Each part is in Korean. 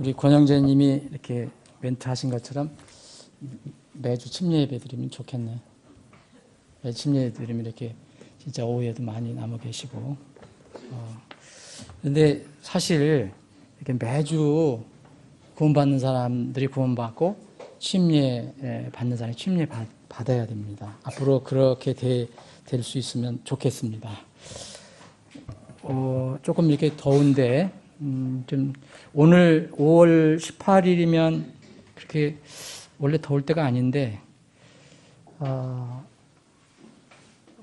우리 권영재님이 이렇게 멘트 하신 것처럼 매주 침례 예배 드리면 좋겠네. 매주 침례 예배 드리면 이렇게 진짜 오후에도 많이 남아 계시고. 근데 사실 이렇게 매주 구원받는 사람들이 구원받고 침례 받는 사람이 침례 받아야 됩니다. 앞으로 그렇게 될 수 있으면 좋겠습니다. 조금 이렇게 더운데 좀 오늘 5월 18일이면 그렇게 원래 더울 때가 아닌데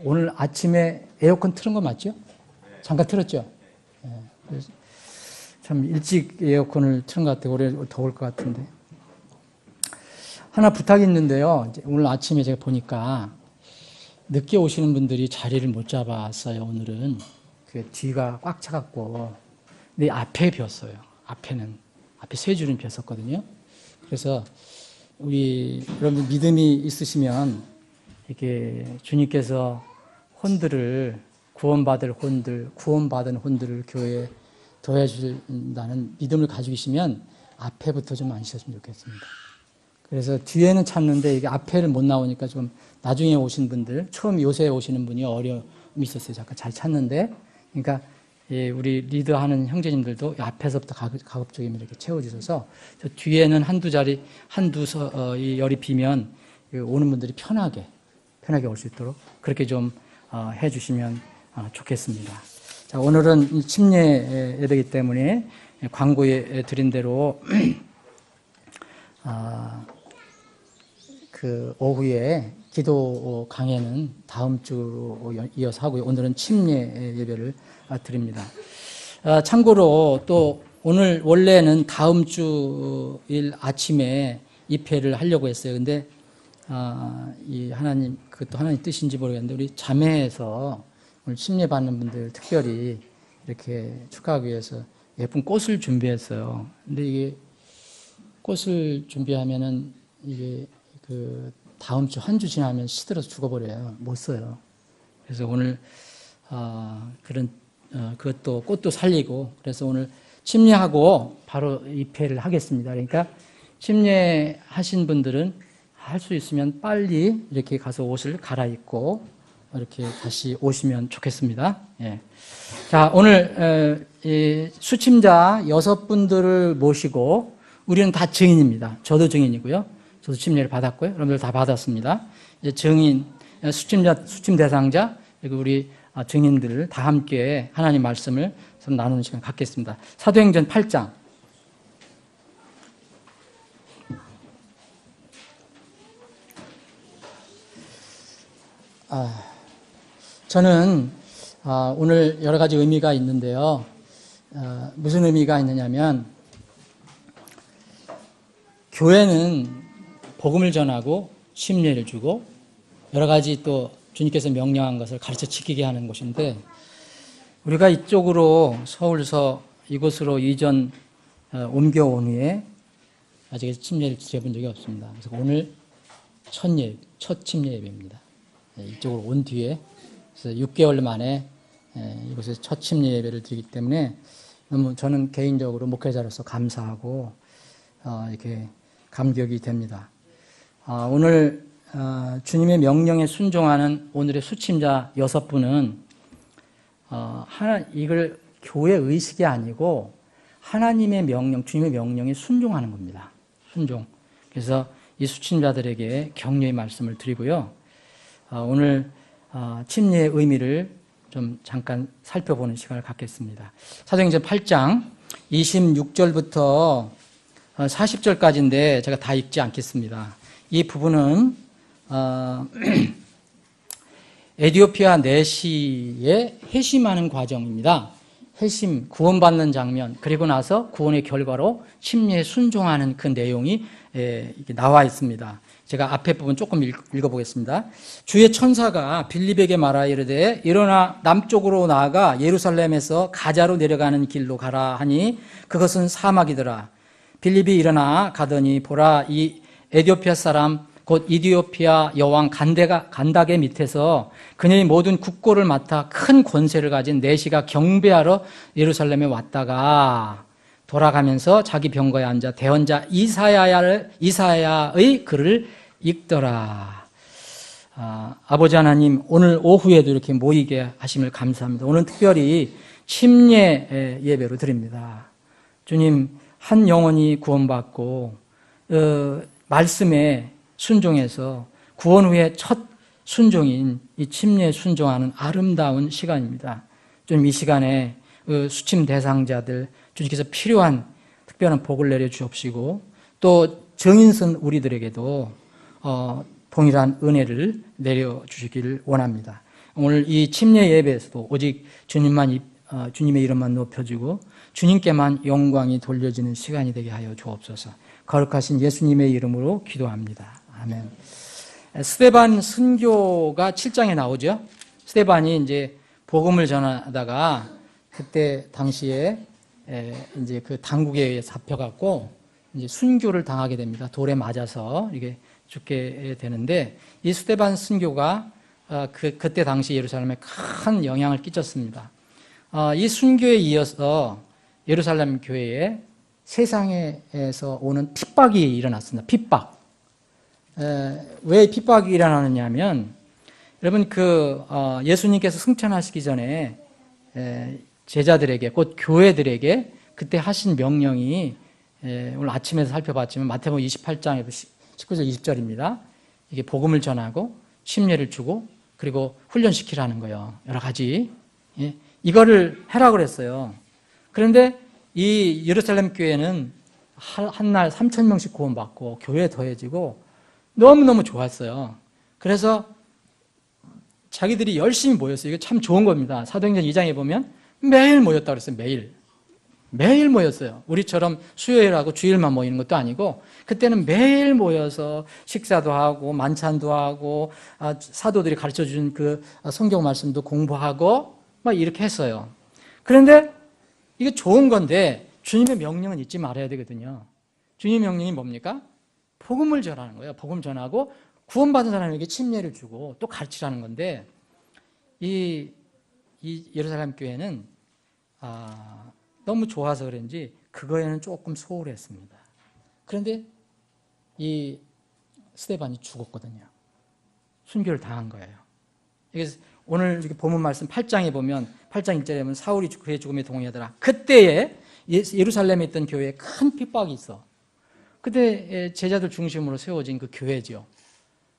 오늘 아침에 에어컨 틀은 거 맞죠? 잠깐 틀었죠? 네. 그래서 참 일찍 에어컨을 틀은 것 같아요. 올해 더울 것 같은데. 하나 부탁이 있는데요. 오늘 아침에 제가 보니까 늦게 오시는 분들이 자리를 못 잡았어요. 오늘은 그 뒤가 꽉 차갖고 근데 앞에 비었어요. 앞에 세 줄은 비었었거든요. 그래서 우리 여러분 믿음이 있으시면 이렇게 주님께서 구원받은 혼들을 교회에 더해준다는 믿음을 가지고 계시면 앞에부터 좀 앉으셨으면 좋겠습니다. 그래서 뒤에는 찾는데 이게 앞에를 못 나오니까 좀 나중에 오신 분들, 처음 요새 오시는 분이 어려움이 있었어요. 잠깐 잘 찾는데. 그러니까 우리 리더하는 형제님들도 앞에서부터 가급적이면 이렇게 채워주셔서 저 뒤에는 이 열이 비면 오는 분들이 편하게 올 수 있도록 그렇게 좀 해주시면 좋겠습니다. 자, 오늘은 침례 예배이기 때문에 광고에 드린 대로 그 오후에 기도 강해는 다음 주로 이어서 하고요. 오늘은 침례 예배를 드립니다. 참고로 또 오늘 원래는 다음 주일 아침에 입회를 하려고 했어요. 근데 이 하나님 그것도 하나님 뜻인지 모르겠는데 우리 자매에서 오늘 침례 받는 분들 특별히 이렇게 축하하기 위해서 예쁜 꽃을 준비했어요. 근데 이게 꽃을 준비하면은 이게 그 다음 주 한 주 지나면 시들어서 죽어버려요. 못 써요. 그래서 오늘 그것도 꽃도 살리고 그래서 오늘 침례하고 바로 입회를 하겠습니다. 그러니까 침례하신 분들은 할 수 있으면 빨리 이렇게 가서 옷을 갈아입고 이렇게 다시 오시면 좋겠습니다. 예. 자, 오늘 수침자 6분들을 모시고 우리는 다 증인입니다. 저도 증인이고요. 저도 침례를 받았고요. 여러분들 다 받았습니다. 증인, 수침 대상자, 그리고 우리 증인들 다 함께 하나님 말씀을 좀 나누는 시간 갖겠습니다. 사도행전 8장. 저는 오늘 여러 가지 의미가 있는데요. 무슨 의미가 있느냐면 교회는 복음을 전하고 침례를 주고 여러 가지 또 주님께서 명령한 것을 가르쳐 지키게 하는 곳인데 우리가 이쪽으로 서울서 이곳으로 이전 옮겨온 후에 아직 침례를 드려본 적이 없습니다. 그래서 오늘 첫 침례 예배입니다. 이쪽으로 온 뒤에 그래서 6개월 만에 이곳에 첫 침례 예배를 드리기 때문에 너무 저는 개인적으로 목회자로서 감사하고 이렇게 감격이 됩니다. 오늘 주님의 명령에 순종하는 오늘의 수침자 6분은 이걸 교회 의식이 아니고 하나님의 명령, 주님의 명령에 순종하는 겁니다. 순종. 그래서 이 수침자들에게 격려의 말씀을 드리고요. 오늘 침례의 의미를 좀 잠깐 살펴보는 시간을 갖겠습니다. 사도행전 8장 26절부터 40절까지인데 제가 다 읽지 않겠습니다. 이 부분은 에티오피아 내시에 회심하는 과정입니다. 회심, 구원받는 장면, 그리고 나서 구원의 결과로 침례에 순종하는 그 내용이 나와 있습니다. 제가 앞에 부분 조금 읽어보겠습니다. 주의 천사가 빌립에게 말하여 이르되 일어나 남쪽으로 나아가 예루살렘에서 가자로 내려가는 길로 가라 하니 그것은 사막이더라. 빌립이 일어나 가더니 보라 이 에티오피아 사람 곧 이디오피아 여왕 간닥의 밑에서 그녀의 모든 국고를 맡아 큰 권세를 가진 내시가 경배하러 예루살렘에 왔다가 돌아가면서 자기 병거에 앉아 대언자 이사야의 글을 읽더라. 아버지 하나님, 오늘 오후에도 이렇게 모이게 하심을 감사합니다. 오늘 특별히 침례 예배로 드립니다. 주님, 한 영혼이 구원받고 말씀에 순종해서 구원 후에 첫 순종인 이 침례에 순종하는 아름다운 시간입니다. 주님, 이 시간에 수침 대상자들 주님께서 필요한 특별한 복을 내려 주옵시고 또 정인선 우리들에게도 동일한 은혜를 내려 주시기를 원합니다. 오늘 이 침례 예배에서도 오직 주님의 이름만 높여주고 주님께만 영광이 돌려지는 시간이 되게 하여 주옵소서. 거룩하신 예수님의 이름으로 기도합니다. 아멘. 스데반 순교가 7장에 나오죠. 스데반이 이제 복음을 전하다가 그때 당시에 이제 그 당국에 의해 잡혀갖고 이제 순교를 당하게 됩니다. 돌에 맞아서 이게 죽게 되는데 이 스데반 순교가 그때 당시 예루살렘에 큰 영향을 끼쳤습니다. 이 순교에 이어서 예루살렘 교회에 세상에서 오는 핍박이 일어났습니다. 핍박. 왜 핍박이 일어나느냐면 여러분 예수님께서 승천하시기 전에 제자들에게 곧 교회들에게 그때 하신 명령이 오늘 아침에서 살펴봤지만 마태복음 28장에서 19절 20절입니다. 이게 복음을 전하고 침례를 주고 그리고 훈련시키라는 거예요. 여러 가지. 이거를 해라 그랬어요. 그런데 이 예루살렘 교회는 한 날 3,000명씩 구원받고 교회에 더해지고 너무너무 좋았어요. 그래서 자기들이 열심히 모였어요. 이게 참 좋은 겁니다. 사도행전 2장에 보면 매일 모였다고 그랬어요. 매일 모였어요. 우리처럼 수요일하고 주일만 모이는 것도 아니고 그때는 매일 모여서 식사도 하고 만찬도 하고 사도들이 가르쳐준 그 성경 말씀도 공부하고 막 이렇게 했어요. 그런데 이게 좋은 건데 주님의 명령은 잊지 말아야 되거든요. 주님의 명령이 뭡니까? 복음을 전하는 거예요. 복음 전하고 구원받은 사람에게 침례를 주고 또 가르치라는 건데 이 예루살렘 교회는 너무 좋아서 그런지 그거에는 조금 소홀했습니다. 그런데 이 스데반이 죽었거든요. 순교를 당한 거예요. 그래서 오늘 이렇게 본문 말씀 8장에 보면 8장 1절에 보면 사울이 그의 죽음에 동의하더라. 그때에 예루살렘에 있던 교회에 큰 핍박이 있어. 그때 제자들 중심으로 세워진 그 교회죠.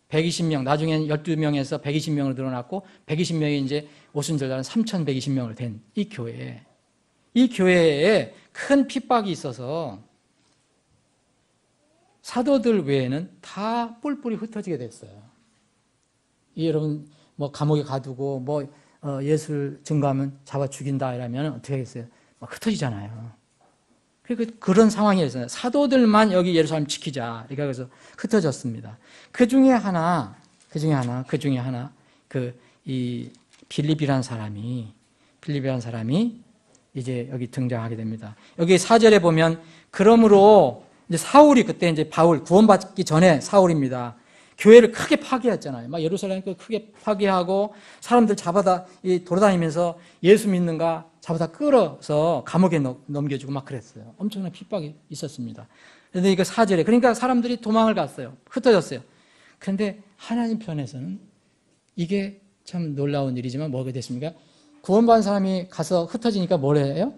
120명, 나중엔 12명에서 120명으로 늘어났고 120명이 이제 오순절날은 3,120명으로 된 이 교회에 큰 핍박이 있어서 사도들 외에는 다 뿔뿔이 흩어지게 됐어요. 여러분 뭐 감옥에 가두고 예수를 증거하면 잡아 죽인다 이러면 어떻게 하겠어요? 막 흩어지잖아요. 그런 상황이었어요. 사도들만 여기 예루살렘 지키자. 그래서 흩어졌습니다. 그 중에 하나, 이 빌립이라는 사람이 이제 여기 등장하게 됩니다. 여기 4절에 보면, 그러므로 이제 사울이 그때 이제 바울, 구원받기 전에 사울입니다. 교회를 크게 파괴했잖아요. 막 예루살렘 크게 파괴하고 사람들 잡아다 돌아다니면서 예수 믿는가 잡아다 끌어서 감옥에 넘겨주고 막 그랬어요. 엄청난 핍박이 있었습니다. 그런데 이거 4절에 그러니까 사람들이 도망을 갔어요. 흩어졌어요. 그런데 하나님 편에서는 이게 참 놀라운 일이지만 뭐가 됐습니까? 구원받은 사람이 가서 흩어지니까 뭘 해요?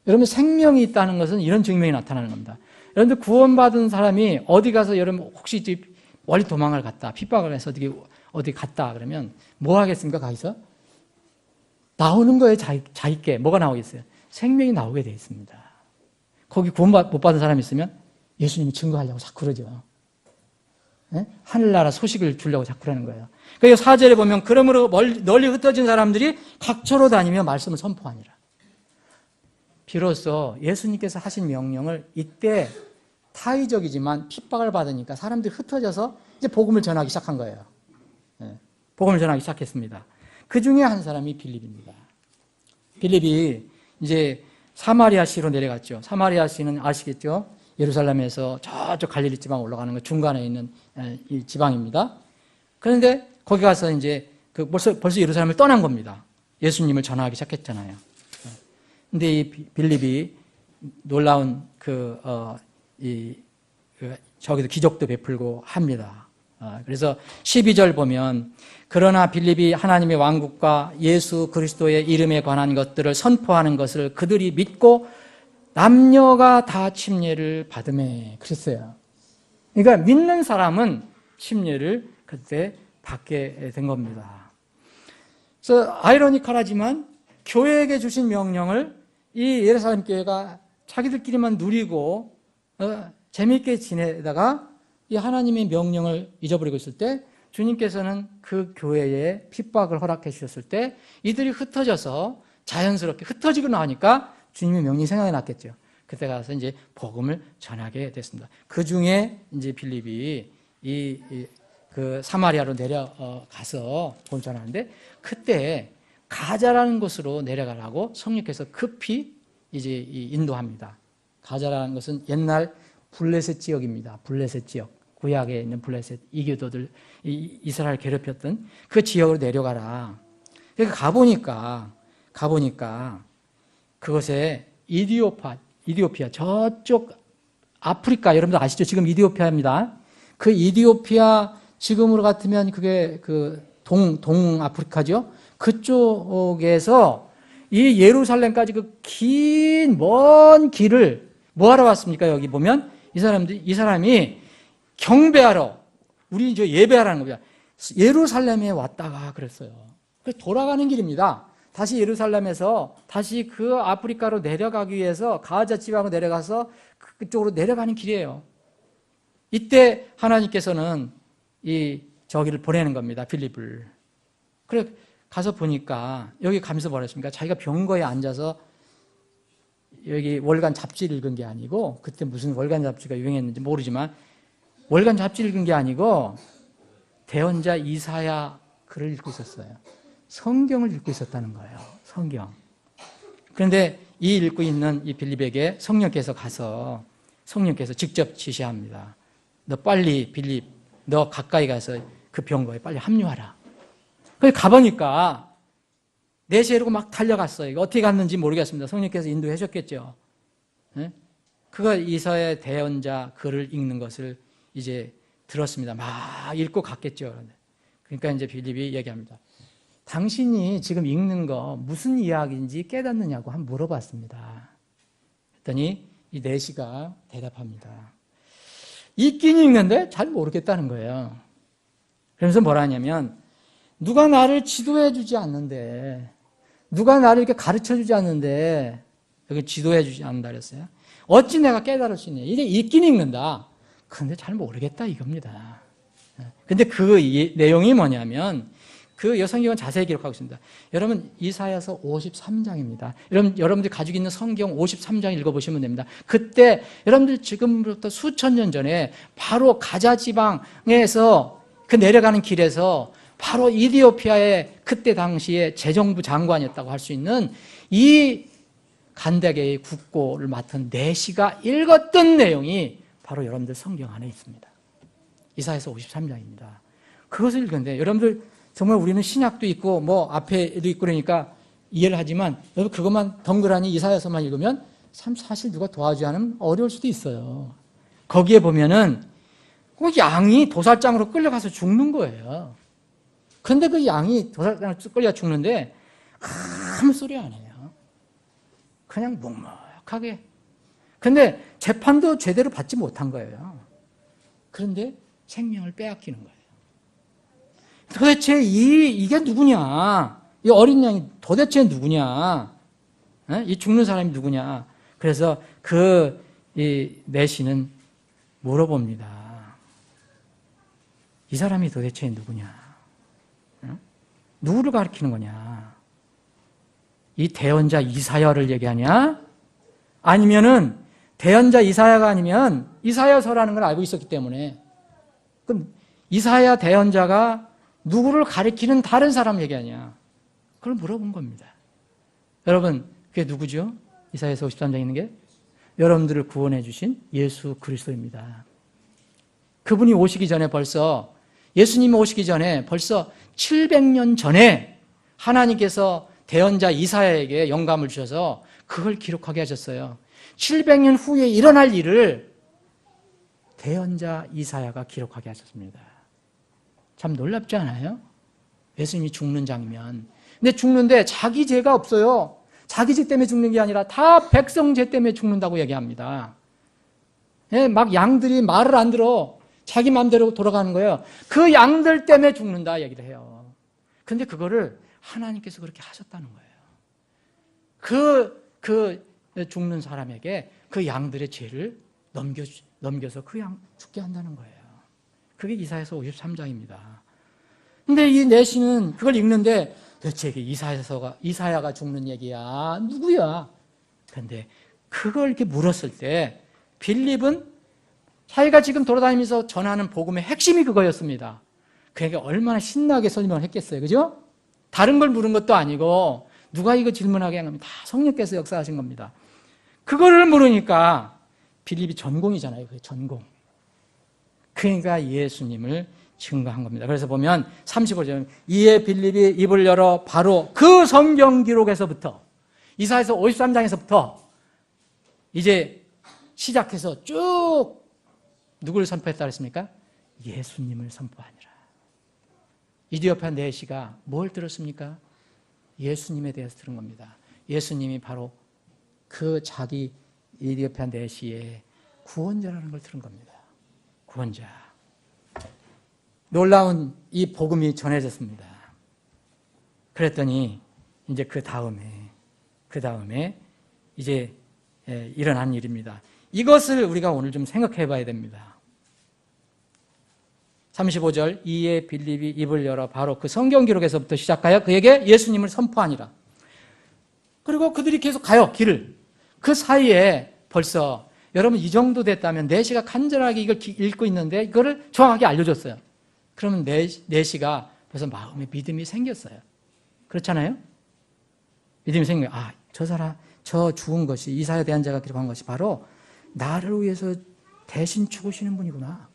여러분 생명이 있다는 것은 이런 증명이 나타나는 겁니다. 여러분들 구원받은 사람이 어디 가서 여러분 혹시 멀리 도망을 갔다, 핍박을 해서 어디 갔다 그러면 뭐 하겠습니까? 거기서 나오는 거에 자기께 뭐가 나오겠어요? 생명이 나오게 되어 있습니다. 거기 구원 못 받은 사람이 있으면 예수님이 증거하려고 자꾸 그러죠. 네? 하늘나라 소식을 주려고 자꾸 그러는 거예요. 그래서 4절에 보면 그러므로 널리 흩어진 사람들이 각처로 다니며 말씀을 선포하니라. 비로소 예수님께서 하신 명령을 이때 타의적이지만 핍박을 받으니까 사람들이 흩어져서 이제 복음을 전하기 시작한 거예요. 네. 복음을 전하기 시작했습니다. 그 중에 한 사람이 빌립입니다. 빌립이 이제 사마리아시로 내려갔죠. 사마리아시는 아시겠죠? 예루살렘에서 저쪽 갈릴리 지방 올라가는 거 중간에 있는 이 지방입니다. 그런데 거기 가서 이제 벌써 예루살렘을 떠난 겁니다. 예수님을 전하기 시작했잖아요. 근데 이 빌립이 놀라운 저기도 기적도 베풀고 합니다. 그래서 12절 보면 그러나 빌립이 하나님의 왕국과 예수 그리스도의 이름에 관한 것들을 선포하는 것을 그들이 믿고 남녀가 다 침례를 받으매 그랬어요. 그러니까 믿는 사람은 침례를 그때 받게 된 겁니다. 그래서 아이러니컬하지만 교회에게 주신 명령을 이 예루살렘 교회가 자기들끼리만 누리고 재미있게 지내다가 이 하나님의 명령을 잊어버리고 있을 때 주님께서는 그 교회에 핍박을 허락해 주셨을 때 이들이 흩어져서 자연스럽게 흩어지고 나니까 주님의 명령이 생각이 났겠죠. 그때 가서 이제 복음을 전하게 됐습니다. 그 중에 이제 빌립이 그 사마리아로 내려가서 복음 전하는데 그때 가자라는 곳으로 내려가라고 성령께서 급히 이제 인도합니다. 가자라는 것은 옛날 블레셋 지역입니다. 블레셋 지역. 구약에 있는 블레셋 이교도들 이스라엘 괴롭혔던 그 지역으로 내려가라. 그러니까 가보니까 그곳에 이디오피아 저쪽 아프리카 여러분들 아시죠? 지금 이디오피아입니다. 그 이디오피아 지금으로 같으면 그게 그 동아프리카죠. 그쪽에서 이 예루살렘까지 그 긴 먼 길을 뭐 하러 왔습니까? 여기 보면 이 사람이 경배하러 우리 저 예배하라는 겁니다. 예루살렘에 왔다가 그랬어요. 그래서 돌아가는 길입니다. 다시 예루살렘에서 다시 그 아프리카로 내려가기 위해서 가자 지방으로 내려가서 그쪽으로 내려가는 길이에요. 이때 하나님께서는 저기를 보내는 겁니다. 빌립을. 그래 가서 보니까 여기 가면서 뭐랬습니까? 자기가 병거에 앉아서 여기 월간 잡지를 읽은 게 아니고 그때 무슨 월간 잡지가 유행했는지 모르지만 월간 잡지를 읽은 게 아니고 대언자 이사야 글을 읽고 있었어요. 성경을 읽고 있었다는 거예요. 성경. 그런데 이 읽고 있는 이 빌립에게 성령께서 가서 성령께서 직접 지시합니다. 너 빨리 빌립, 너 가까이 가서 그 병거에 빨리 합류하라. 그래서 가보니까 4시에 이러고 막 달려갔어요. 이거 어떻게 갔는지 모르겠습니다. 성령께서 인도해 주셨겠죠. 네? 그가 이사야 대언자 글을 읽는 것을 이제 들었습니다. 막 읽고 갔겠죠. 그러니까 이제 빌립이 얘기합니다. 당신이 지금 읽는 거 무슨 이야기인지 깨닫느냐고 한번 물어봤습니다. 그랬더니 이 4시가 대답합니다. 읽긴 읽는데 잘 모르겠다는 거예요. 그러면서 뭐라 하냐면 누가 나를 지도해 주지 않는데 누가 나를 이렇게 가르쳐 주지 않는데 여기 지도해 주지 않는다 그랬어요. 어찌 내가 깨달을 수 있냐. 이제 읽긴 읽는다. 그런데 잘 모르겠다 이겁니다. 근데 그 내용이 뭐냐면 그 성경은 자세히 기록하고 있습니다. 여러분 이사야서 53장입니다. 여러분들이 가지고 있는 성경 53장 읽어보시면 됩니다. 그때 여러분들 지금부터 수천 년 전에 바로 가자 지방에서 그 내려가는 길에서 바로 이디오피아의 그때 당시에 재정부 장관이었다고 할 수 있는 이 간다게의 국고를 맡은 4시가 읽었던 내용이 바로 여러분들 성경 안에 있습니다. 이사야서 53장입니다. 그것을 읽는데 여러분들 정말 우리는 신약도 있고 뭐 앞에도 있고 그러니까 이해를 하지만 여러분 그것만 덩그러니 이사야서만 읽으면 참 사실 누가 도와주지 않으면 어려울 수도 있어요. 거기에 보면은 그 양이 도살장으로 끌려가서 죽는 거예요. 그런데 그 양이 도살장으로 끌려 죽는데 아무 소리 안 해요. 그냥 묵묵하게. 근데 재판도 제대로 받지 못한 거예요. 그런데 생명을 빼앗기는 거예요. 도대체 이게 누구냐? 이 어린 양이 도대체 누구냐? 이 죽는 사람이 누구냐? 그래서 이 내시는 물어봅니다. 이 사람이 도대체 누구냐? 누구를 가리키는 거냐? 이 대언자 이사야를 얘기하냐? 아니면은 대언자 이사야가 아니면 이사야서라는 걸 알고 있었기 때문에 그럼 이사야 대언자가 누구를 가리키는 다른 사람 얘기하냐? 그걸 물어본 겁니다. 여러분 그게 누구죠? 이사야서 53장에 있는 게 여러분들을 구원해 주신 예수 그리스도입니다. 그분이 오시기 전에 예수님이 오시기 전에 벌써 700년 전에 하나님께서 대언자 이사야에게 영감을 주셔서 그걸 기록하게 하셨어요. 700년 후에 일어날 일을 대언자 이사야가 기록하게 하셨습니다. 참 놀랍지 않아요? 예수님이 죽는 장면. 근데 죽는데 자기 죄가 없어요. 자기 죄 때문에 죽는 게 아니라 다 백성 죄 때문에 죽는다고 얘기합니다. 예, 막 양들이 말을 안 들어. 자기 마음대로 돌아가는 거예요. 그 양들 때문에 죽는다 얘기를 해요. 근데 그거를 하나님께서 그렇게 하셨다는 거예요. 그 죽는 사람에게 그 양들의 죄를 넘겨서 그 양 죽게 한다는 거예요. 그게 이사야서 53장입니다. 근데 이 내시는 그걸 읽는데 도대체 이사야가 죽는 얘기야? 누구야? 근데 그걸 이렇게 물었을 때 빌립은 자기가 지금 돌아다니면서 전하는 복음의 핵심이 그거였습니다. 그러니까 얼마나 신나게 설명을 했겠어요. 그죠? 다른 걸 물은 것도 아니고 누가 이거 질문하게 한 겁니다. 다 성령께서 역사하신 겁니다. 그거를 물으니까 빌립이 전공이잖아요. 그게 전공. 그러니까 예수님을 증거한 겁니다. 그래서 보면 35절 이에 빌립이 입을 열어 바로 그 성경 기록에서부터 이사야서 53장에서부터 이제 시작해서 쭉 누구를 선포했다 그랬습니까? 예수님을 선포하니라. 이디오피아 내시가 뭘 들었습니까? 예수님에 대해서 들은 겁니다. 예수님이 바로 그 자기 이디오피아 내시의 구원자라는 걸 들은 겁니다. 구원자. 놀라운 이 복음이 전해졌습니다. 그랬더니 이제 그 다음에 이제 일어난 일입니다. 이것을 우리가 오늘 좀 생각해 봐야 됩니다. 35절 이에 빌립이 입을 열어 바로 그 성경 기록에서부터 시작하여 그에게 예수님을 선포하니라. 그리고 그들이 계속 가요, 길을. 그 사이에 벌써 여러분 이 정도 됐다면 내시가 간절하게 이걸 읽고 있는데 이거를 정확하게 알려줬어요. 그러면 내시가 벌써 마음에 믿음이 생겼어요. 그렇잖아요? 믿음이 생겨요. 아, 저 사람, 저 죽은 것이 이사야 대언자가 기록한 것이 바로 나를 위해서 대신 죽으시는 분이구나.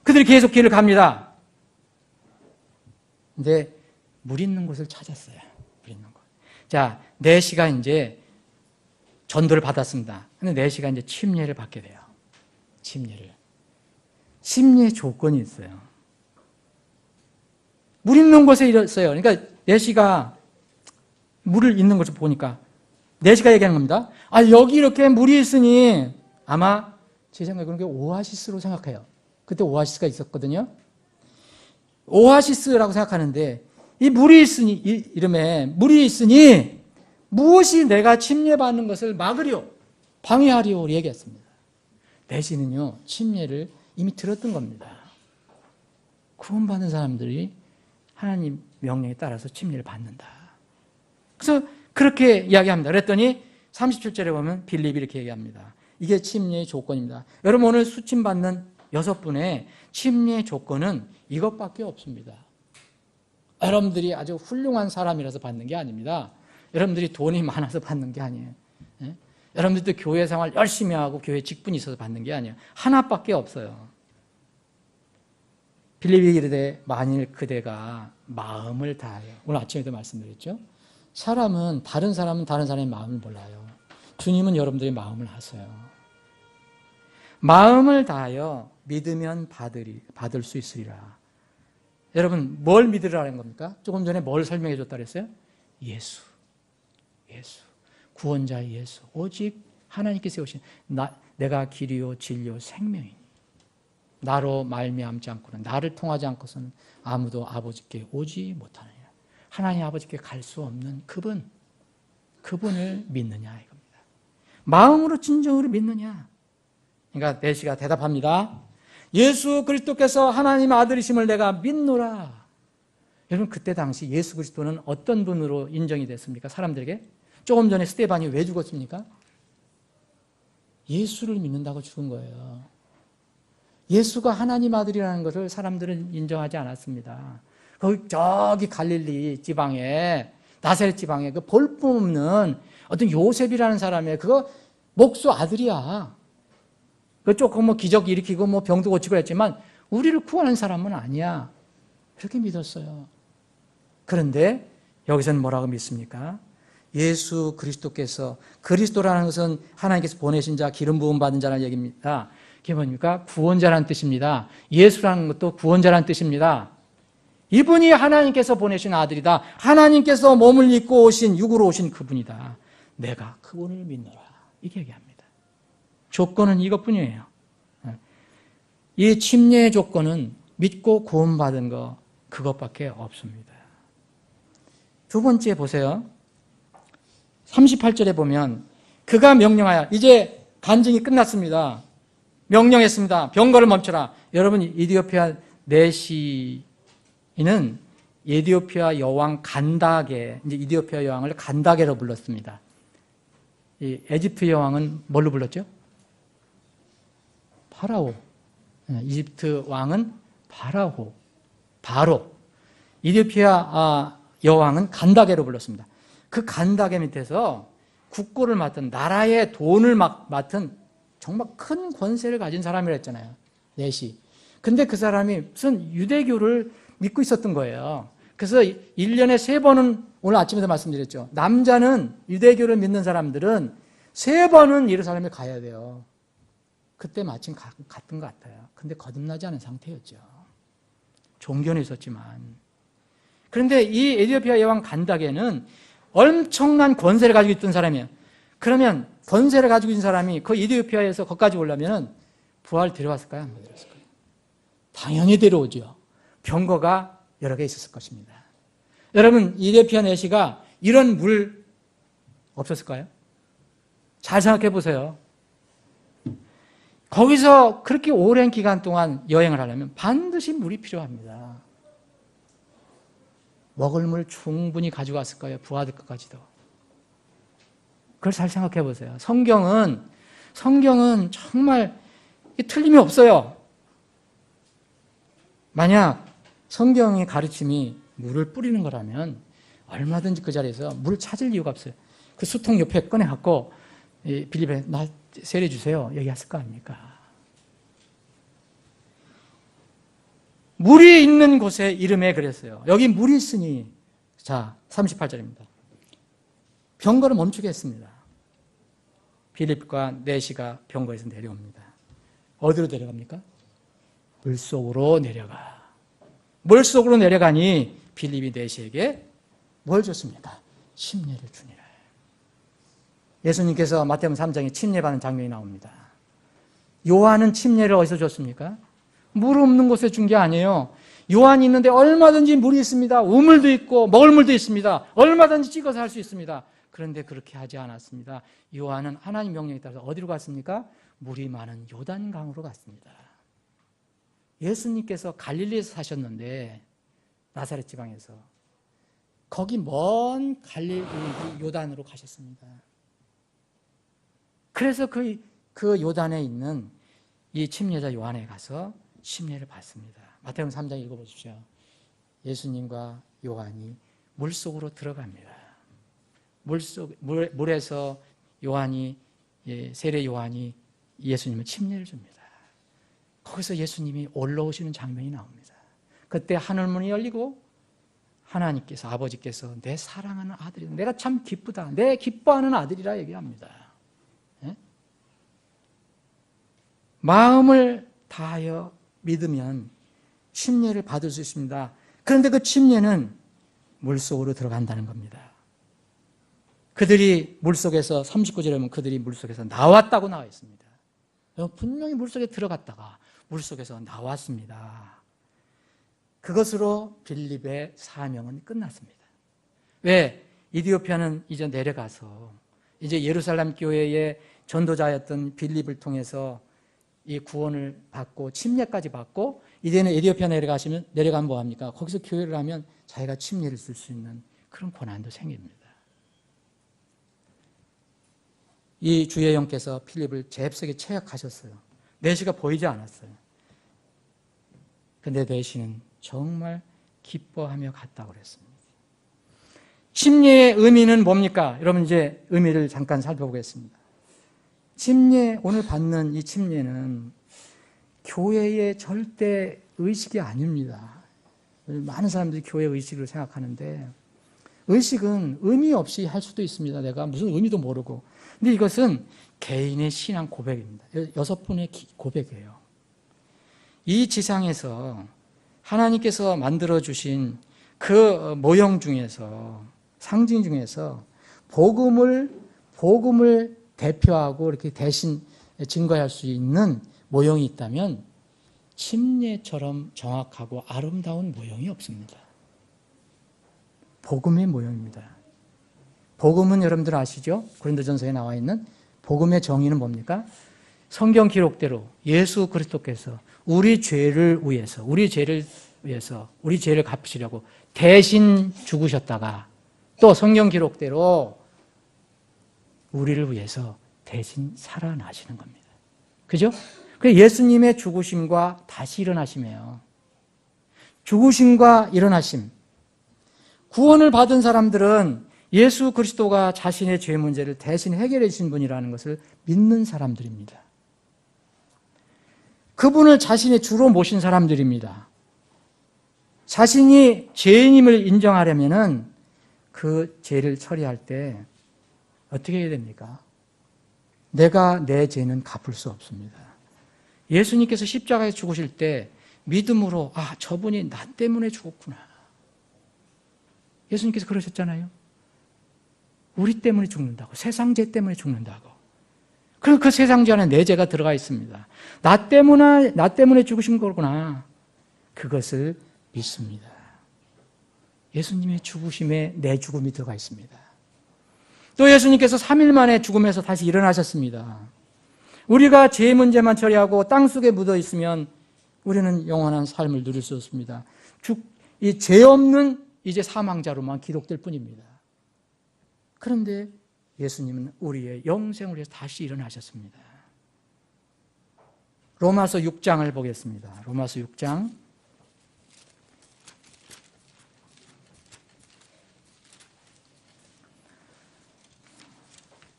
그들이 계속 길을 갑니다. 근데 물 있는 곳을 찾았어요. 물 있는 곳. 자, 내시가 이제 전도를 받았습니다. 근데 내시가 이제 침례를 받게 돼요. 침례 조건이 있어요. 물 있는 곳에 있어요. 그러니까 내시가 물을 있는 곳을 보니까 내시가 얘기하는 겁니다. 아, 여기 이렇게 물이 있으니 아마 제 생각에 그런 게 오아시스로 생각해요. 그때 오아시스가 있었거든요. 오아시스라고 생각하는데 이 물이 있으니 이름에 물이 있으니 무엇이 내가 침례받는 것을 막으려 방해하리오 얘기했습니다. 내시는요 침례를 이미 들었던 겁니다. 구원받은 사람들이 하나님 명령에 따라서 침례를 받는다. 그래서 그렇게 이야기합니다. 그랬더니 37절에 보면 빌립이 이렇게 얘기합니다. 이게 침례의 조건입니다. 여러분 오늘 수침받는 6분의 침례의 조건은 이것밖에 없습니다. 여러분들이 아주 훌륭한 사람이라서 받는 게 아닙니다. 여러분들이 돈이 많아서 받는 게 아니에요. 예? 여러분들도 교회 생활 열심히 하고 교회 직분이 있어서 받는 게 아니에요. 하나밖에 없어요. 빌립이 이르되 만일 그대가 마음을 다하여, 오늘 아침에도 말씀드렸죠. 사람은 다른 사람의 마음을 몰라요. 주님은 여러분들의 마음을 아세요. 마음을 다하여 믿으면 받을 수 있으리라. 여러분 뭘 믿으라는 겁니까? 조금 전에 뭘 설명해 줬다 그랬어요? 예수. 구원자 예수. 오직 하나님께서 세우신 내가 길이요 진리요 생명이니 나로 말미암지 않고는 나를 통하지 않고서는 아무도 아버지께 오지 못하느니라. 하나님 아버지께 갈 수 없는 그분을 믿느냐 이겁니다. 마음으로 진정으로 믿느냐. 그러니까 내시가 대답합니다. 예수 그리스도께서 하나님 아들이심을 내가 믿노라. 여러분 그때 당시 예수 그리스도는 어떤 분으로 인정이 됐습니까? 사람들에게? 조금 전에 스데반이 왜 죽었습니까? 예수를 믿는다고 죽은 거예요. 예수가 하나님 아들이라는 것을 사람들은 인정하지 않았습니다. 저기 갈릴리 지방에 나사렛 지방에 그 볼품없는 어떤 요셉이라는 사람의 그거 목수 아들이야. 그 조금 뭐 기적 일으키고 뭐 병도 고치고 했지만 우리를 구원한 사람은 아니야. 그렇게 믿었어요. 그런데 여기서는 뭐라고 믿습니까? 예수 그리스도께서, 그리스도라는 것은 하나님께서 보내신 자, 기름 부음 받은 자라는 얘기입니다. 그게 뭡니까? 구원자라는 뜻입니다. 예수라는 것도 구원자라는 뜻입니다. 이분이 하나님께서 보내신 아들이다. 하나님께서 몸을 입고 오신, 육으로 오신 그분이다. 내가 그분을 믿노라. 이렇게 얘기합니다. 조건은 이것뿐이에요. 이 침례의 조건은 믿고 구원받은 거, 그것밖에 없습니다. 두 번째 보세요. 38절에 보면 그가 명령하여, 이제 간증이 끝났습니다. 명령했습니다. 병거를 멈춰라. 여러분, 이디오피아 내시인은 에디오피아 여왕 간다게, 이제 이디오피아 여왕을 간다게로 불렀습니다. 이 에집트 여왕은 뭘로 불렀죠? 파라오. 이집트 왕은 바로. 이디오피아 여왕은 간다게로 불렀습니다. 그 간다게 밑에서 국고를 맡은, 나라의 돈을 맡은 정말 큰 권세를 가진 사람이라 했잖아요. 내시. 근데 그 사람이 무슨 유대교를 믿고 있었던 거예요. 그래서 1년에 3번은, 오늘 아침에도 말씀드렸죠. 남자는, 유대교를 믿는 사람들은 3번은 예루살렘에 가야 돼요. 그때 마침 갔던 것 같아요. 근데 거듭나지 않은 상태였죠. 종교는 있었지만. 그런데 이 에티오피아 여왕 간다게는 엄청난 권세를 가지고 있던 사람이에요. 그러면 권세를 가지고 있는 사람이 그 에티오피아에서 거기까지 오려면 부하를 데려왔을까요? 안 데려왔을까요? 당연히 데려오죠. 병거가 여러 개 있었을 것입니다. 여러분, 에티오피아 내시가 이런 물 없었을까요? 잘 생각해 보세요. 거기서 그렇게 오랜 기간 동안 여행을 하려면 반드시 물이 필요합니다. 먹을 물 충분히 가져갔을 거예요. 부하들 것까지도. 그걸 잘 생각해 보세요. 성경은 정말 틀림이 없어요. 만약 성경의 가르침이 물을 뿌리는 거라면 얼마든지 그 자리에서 물을 찾을 이유가 없어요. 그 수통 옆에 꺼내갖고 빌립에 나 세례주세요. 얘기했을 거 아닙니까? 물이 있는 곳에 이름에 그랬어요. 여기 물이 있으니, 자, 38절입니다. 병거를 멈추게 했습니다. 빌립과 내시가 병거에서 내려옵니다. 어디로 내려갑니까? 물속으로 내려가. 물속으로 내려가니 빌립이 내시에게 뭘 줬습니까? 침례를 주니라. 예수님께서 마태복음 3장에 침례받는 장면이 나옵니다. 요한은 침례를 어디서 줬습니까? 물 없는 곳에 준 게 아니에요. 요한이 있는데 얼마든지 물이 있습니다. 우물도 있고 먹을 물도 있습니다. 얼마든지 찍어서 할 수 있습니다. 그런데 그렇게 하지 않았습니다. 요한은 하나님 명령에 따라서 어디로 갔습니까? 물이 많은 요단강으로 갔습니다. 예수님께서 갈릴리에서 사셨는데, 나사렛 지방에서 거기 먼 갈릴리 요단으로 가셨습니다. 그래서 그 요단에 있는 이 침례자 요한에 가서 침례를 받습니다. 마태복음 3장 읽어보십시오. 예수님과 요한이 물속으로 들어갑니다. 물에서 요한이, 세례 요한이 예수님을 침례를 줍니다. 거기서 예수님이 올라오시는 장면이 나옵니다. 그때 하늘문이 열리고 하나님께서, 아버지께서 내 사랑하는 아들이다. 내가 참 기쁘다. 내 기뻐하는 아들이라 얘기합니다. 네? 마음을 다하여 믿으면 침례를 받을 수 있습니다. 그런데 그 침례는 물속으로 들어간다는 겁니다. 그들이 물속에서, 39절에 보면 그들이 물속에서 나왔다고 나와 있습니다. 분명히 물속에 들어갔다가 물속에서 나왔습니다. 그것으로 빌립의 사명은 끝났습니다. 왜? 이디오피아는 이제 내려가서 이제 예루살렘 교회의 전도자였던 빌립을 통해서 이 구원을 받고 침례까지 받고, 이제는 에티오피아 내려가면 뭐합니까? 거기서 교회를 하면 자기가 침례를 쓸 수 있는 그런 권한도 생깁니다. 이 주의 영께서 필립을 잽싸게 체약하셨어요. 내시가 보이지 않았어요. 근데 내시는 정말 기뻐하며 갔다고 그랬습니다. 침례의 의미는 뭡니까? 여러분, 이제 의미를 잠깐 살펴보겠습니다. 침례, 오늘 받는 이 침례는 교회의 절대 의식이 아닙니다. 많은 사람들이 교회 의식을 생각하는데, 의식은 의미 없이 할 수도 있습니다. 내가 무슨 의미도 모르고. 근데 이것은 개인의 신앙 고백입니다. 6분의 고백이에요. 이 지상에서 하나님께서 만들어주신 그 모형 중에서, 상징 중에서 복음을 대표하고 이렇게 대신 증거할 수 있는 모형이 있다면 침례처럼 정확하고 아름다운 모형이 없습니다. 복음의 모형입니다. 복음은 여러분들 아시죠? 고린도전서에 나와 있는 복음의 정의는 뭡니까? 성경 기록대로 예수 그리스도께서 우리 죄를 위해서, 우리 죄를 갚으시려고 대신 죽으셨다가 또 성경 기록대로 우리를 위해서 대신 살아나시는 겁니다. 그죠? 그 예수님의 죽으심과 다시 일어나심이에요. 죽으심과 일어나심. 구원을 받은 사람들은 예수 그리스도가 자신의 죄 문제를 대신 해결해 주신 분이라는 것을 믿는 사람들입니다. 그분을 자신의 주로 모신 사람들입니다. 자신이 죄인임을 인정하려면은 그 죄를 처리할 때 어떻게 해야 됩니까? 내가 내 죄는 갚을 수 없습니다. 예수님께서 십자가에 죽으실 때 믿음으로 저분이 나 때문에 죽었구나. 예수님께서 그러셨잖아요. 우리 때문에 죽는다고. 세상 죄 때문에 죽는다고. 그럼 그 세상 죄 안에 내 죄가 들어가 있습니다. 나 때문에 죽으신 거구나. 그것을 믿습니다. 예수님의 죽으심에 내 죽음이 들어가 있습니다. 또 예수님께서 3일 만에 죽음에서 다시 일어나셨습니다. 우리가 죄 문제만 처리하고 땅속에 묻어 있으면 우리는 영원한 삶을 누릴 수 없습니다. 이 죄 없는 이제 사망자로만 기록될 뿐입니다. 그런데 예수님은 우리의 영생을 위해서 다시 일어나셨습니다. 로마서 6장을 보겠습니다. 로마서 6장.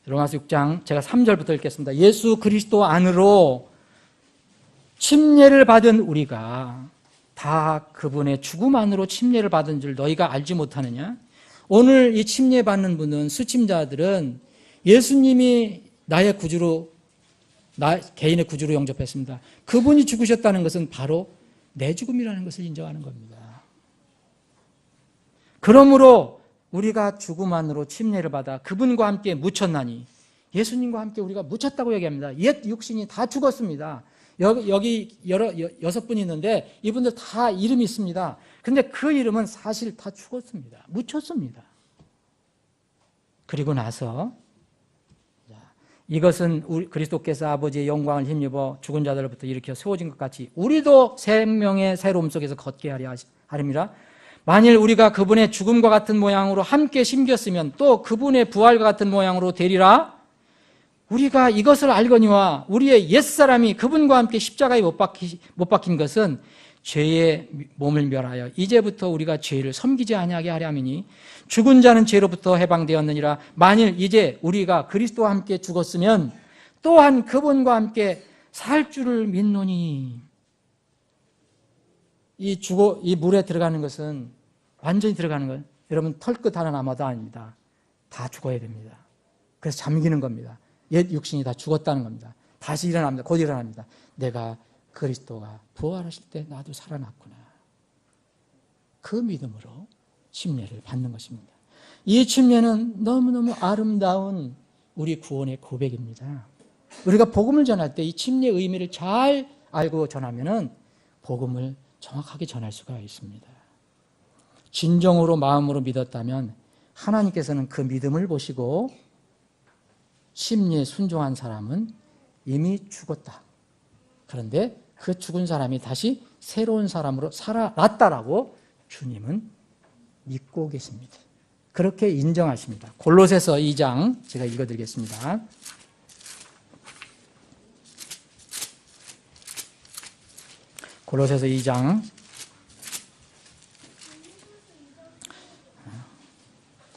로마서 6장 제가 3절부터 읽겠습니다. 예수 그리스도 안으로 침례를 받은 우리가 다 그분의 죽음 안으로 침례를 받은 줄 너희가 알지 못하느냐? 오늘 이 침례 받는 분은 수침자들은 예수님이 나의 구주로, 개인의 구주로 영접했습니다. 그분이 죽으셨다는 것은 바로 내 죽음이라는 것을 인정하는 겁니다. 그러므로 우리가 죽음 안으로 침례를 받아 그분과 함께 묻혔나니, 예수님과 함께 우리가 묻혔다고 얘기합니다. 옛 육신이 다 죽었습니다. 여기 6분이 있는데 이분들 다 이름이 있습니다. 근데 그 이름은 사실 다 죽었습니다. 묻혔습니다. 그리고 나서 이것은 우리 그리스도께서 아버지의 영광을 힘입어 죽은 자들로부터 일으켜 세워진 것 같이 우리도 생명의 새로움 속에서 걷게 하리라. 만일 우리가 그분의 죽음과 같은 모양으로 함께 심겼으면 또 그분의 부활과 같은 모양으로 되리라. 우리가 이것을 알거니와 우리의 옛사람이 그분과 함께 십자가에 못 박힌 것은 죄의 몸을 멸하여 이제부터 우리가 죄를 섬기지 아니하게 하려 함이니 죽은 자는 죄로부터 해방되었느니라. 만일 이제 우리가 그리스도와 함께 죽었으면 또한 그분과 함께 살 줄을 믿노니. 이 물에 들어가는 것은 완전히 들어가는 건 여러분 털끝 하나 남아도 아닙니다. 다 죽어야 됩니다. 그래서 잠기는 겁니다. 옛 육신이 다 죽었다는 겁니다. 다시 일어납니다. 곧 일어납니다. 내가 그리스도가 부활하실 때 나도 살아났구나. 그 믿음으로 침례를 받는 것입니다. 이 침례는 너무너무 아름다운 우리 구원의 고백입니다. 우리가 복음을 전할 때 이 침례의 의미를 잘 알고 전하면은 복음을 정확하게 전할 수가 있습니다. 진정으로 마음으로 믿었다면 하나님께서는 그 믿음을 보시고 침례에 순종한 사람은 이미 죽었다. 그런데 그 죽은 사람이 다시 새로운 사람으로 살아났다라고 주님은 믿고 계십니다. 그렇게 인정하십니다. 골로새서 2장 제가 읽어드리겠습니다. 골로새서 2장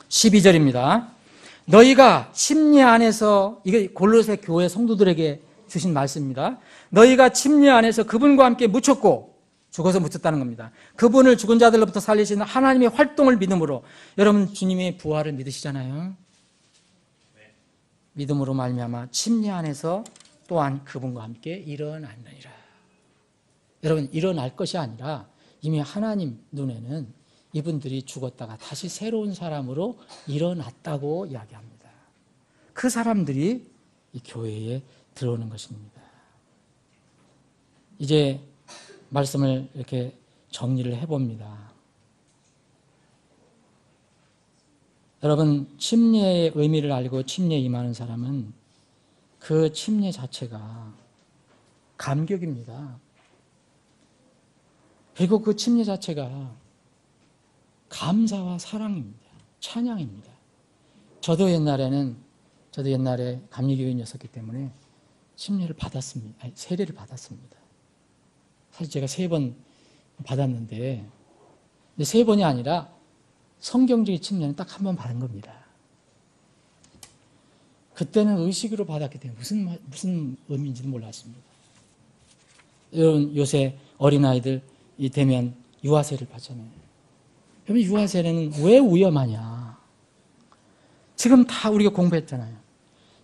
12절입니다. 너희가 침례 안에서, 이게 골로새 교회 성도들에게 주신 말씀입니다. 너희가 침례 안에서 그분과 함께 묻혔고 죽어서 묻혔다는 겁니다. 그분을 죽은 자들로부터 살리시는 하나님의 활동을 믿음으로, 여러분 주님의 부활을 믿으시잖아요. 믿음으로 말미암아 침례 안에서 또한 그분과 함께 일어났느니라. 여러분, 일어날 것이 아니라 이미 하나님 눈에는 이분들이 죽었다가 다시 새로운 사람으로 일어났다고 이야기합니다. 그 사람들이 이 교회에 들어오는 것입니다. 이제 말씀을 이렇게 정리를 해봅니다. 여러분, 침례의 의미를 알고 침례에 임하는 사람은 그 침례 자체가 감격입니다. 그리고 그 침례 자체가 감사와 사랑입니다. 찬양입니다. 저도 옛날에 감리교인이었기 때문에 침례를 받았습니다. 아니, 세례를 받았습니다. 사실 제가 3번 받았는데, 3번이 아니라 성경적인 침례는 딱 1번 받은 겁니다. 그때는 의식으로 받았기 때문에 무슨 의미인지는 몰랐습니다. 여러분, 요새 어린아이들 되면 유아세를 받잖아요. 여러분, 유아세례는 왜 위험하냐? 지금 다 우리가 공부했잖아요.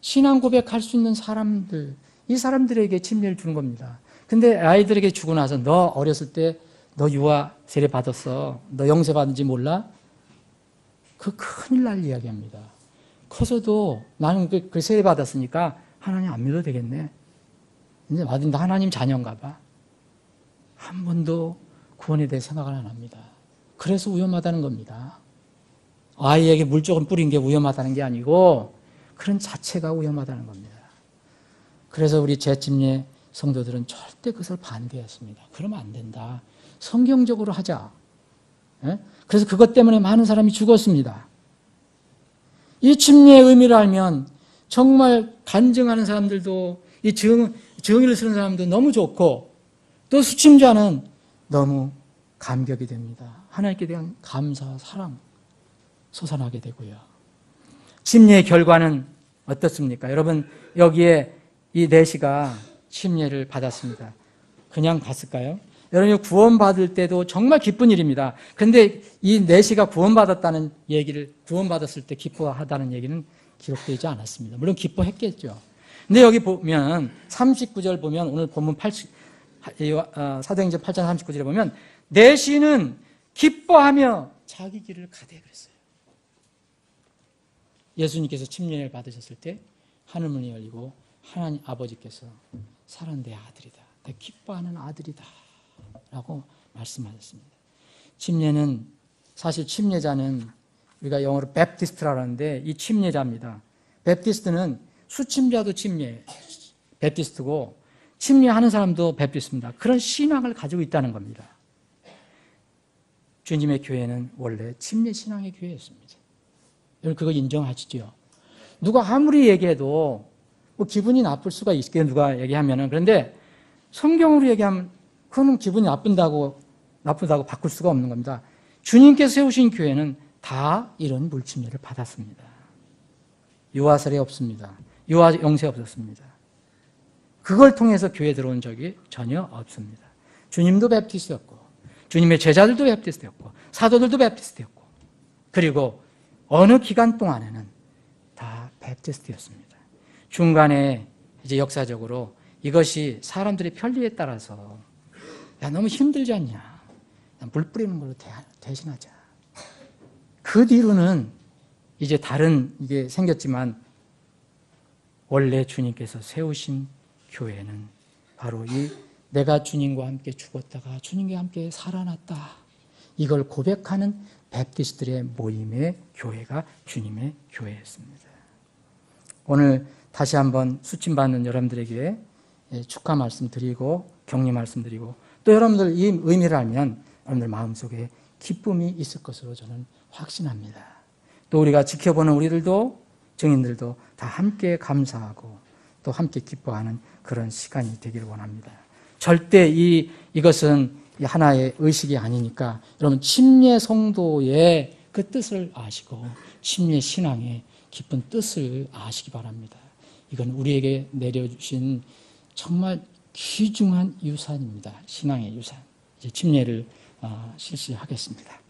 신앙 고백할 수 있는 사람들, 이 사람들에게 침례를 주는 겁니다. 근데 아이들에게 주고 나서 너 어렸을 때 너 유아세례 받았어. 너 영세 받은지 몰라? 그 큰일 날 이야기합니다. 커서도 나는 그 세례 받았으니까 하나님 안 믿어도 되겠네. 이제 나 하나님 자녀인가 봐. 한 번도 구원에 대해 생각을 안 합니다. 그래서 위험하다는 겁니다. 아이에게 물 조금 뿌린 게 위험하다는 게 아니고 그런 자체가 위험하다는 겁니다. 그래서 우리 재침례 성도들은 절대 그것을 반대했습니다. 그러면 안 된다. 성경적으로 하자. 그래서 그것 때문에 많은 사람이 죽었습니다. 이 침례의 의미를 알면 정말 간증하는 사람들도, 이 증인을 쓰는 사람도 너무 좋고, 또 수침자는 너무 감격이 됩니다. 하나님께 대한 감사와 사랑 솟아나게 되고요. 침례의 결과는 어떻습니까? 여러분, 여기에 이 넷이가 침례를 받았습니다. 그냥 갔을까요? 여러분, 구원받을 때도 정말 기쁜 일입니다. 근데 이 넷이가 구원받았다는 얘기를, 구원받았을 때 기뻐하다는 얘기는 기록되지 않았습니다. 물론 기뻐했겠죠. 근데 여기 보면 39절 보면, 오늘 본문 사도행전 8장 39절에 보면 넷이는 기뻐하며 자기 길을 가되 그랬어요. 예수님께서 침례를 받으셨을 때 하늘문이 열리고 하나님 아버지께서 사랑하는 내 아들이다, 내 기뻐하는 아들이다 라고 말씀하셨습니다. 침례는, 사실 침례자는 우리가 영어로 베프티스트라고 하는데 이 침례자입니다. 베프티스트는 수침자도 베프티스트고 침례하는 사람도 베프티스트입니다. 그런 신앙을 가지고 있다는 겁니다. 주님의 교회는 원래 침례 신앙의 교회였습니다. 여러분, 그거 인정하시죠? 누가 아무리 얘기해도 뭐 기분이 나쁠 수가 있겠어요, 누가 얘기하면은. 그런데 성경으로 얘기하면 그거는 기분이 나쁘다고 바꿀 수가 없는 겁니다. 주님께서 세우신 교회는 다 이런 물침례를 받았습니다. 유아세례 없습니다. 유아 영세 없었습니다. 그걸 통해서 교회에 들어온 적이 전혀 없습니다. 주님도 베프티스트였고, 주님의 제자들도 베프티스트였고, 사도들도 베프티스트였고, 그리고 어느 기간 동안에는 다 베프티스트였습니다. 중간에 이제 역사적으로 이것이 사람들의 편리에 따라서, 야, 너무 힘들지 않냐, 물 뿌리는 걸로 대신하자. 그 뒤로는 이제 다른 이게 생겼지만, 원래 주님께서 세우신 교회는 바로 이 내가 주님과 함께 죽었다가 주님과 함께 살아났다, 이걸 고백하는 베프티스트들의 모임의 교회가 주님의 교회였습니다. 오늘 다시 한번 수침받는 여러분들에게 축하 말씀드리고 격려 말씀드리고, 또 여러분들 이 의미를 알면 여러분들 마음속에 기쁨이 있을 것으로 저는 확신합니다. 또 우리가 지켜보는 우리들도, 증인들도 다 함께 감사하고 또 함께 기뻐하는 그런 시간이 되기를 원합니다. 절대 이것은 하나의 의식이 아니니까 여러분, 침례 성도의 그 뜻을 아시고 침례 신앙의 깊은 뜻을 아시기 바랍니다. 이건 우리에게 내려주신 정말 귀중한 유산입니다. 신앙의 유산. 이제 침례를 실시하겠습니다.